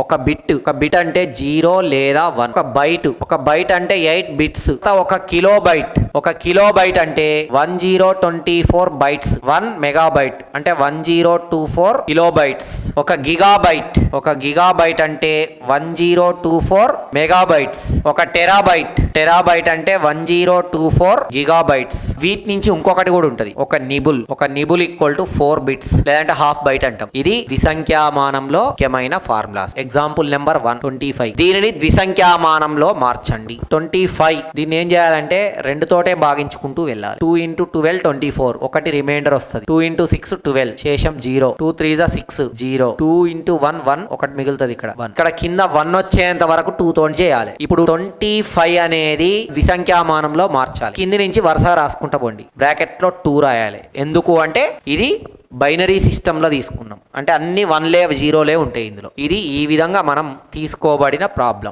ఒక బిట్ అంటే 0 లేదా 1. ఒక బైట్ అంటే 8 బిట్స్. ఒక కిలోబైట్ అంటే 1024 బైట్స్. 1 మెగాబైట్ అంటే 1024 కిలోబైట్స్. ఒక గిగాబైట్ అంటే 1024 మెగాబైట్స్. ఒక టెరాబైట్ అంటే 1024 గిగాబైట్స్. వీటి నుంచి ఇంకొకటి కూడా ఉంటది, ఒక నిబుల్ ఈక్వల్ టు 4 బిట్స్ లేదంటే హాఫ్ బైట్ అంటాం. ఇది ద్విసంఖ్యామానంలో ముఖ్యమైన ఫార్ములాస్. Example number 125. దీనిని ద్విసంఖ్యామానంలో మార్చండి. 25 దీన్ని ఏం చేయాలంటే 2 తోటే భాగించుకుంటూ వెళ్ళాలి. 2 into 12 24. ఒకటి రిమైండర్ వస్తుంది. 2 into 6 12. శేషం 0. 2 3 6 0. 2 into 1 1. ఒకటి మిగులుతుంది ఇక్కడ 1. ఇక్కడ కింద 1 వచ్చేంత వరకు 2 తోటి చేయాలి. ఇప్పుడు 25 అనేది ద్విసంఖ్యామానంలో మార్చాలి. కింది నుంచి వరుసగా రాసుకుంటా పోండి. బ్రాకెట్ లో 2 రాయాలి. ఎందుకు అంటే ఇది బైనరీ సిస్టంలో తీసుకున్నాం, అంటే అన్ని 1లే 0లే ఉంటాయి ఇందులో. ఇది ఈ విధంగా మనం తీసుకోబడిన ప్రాబ్లం.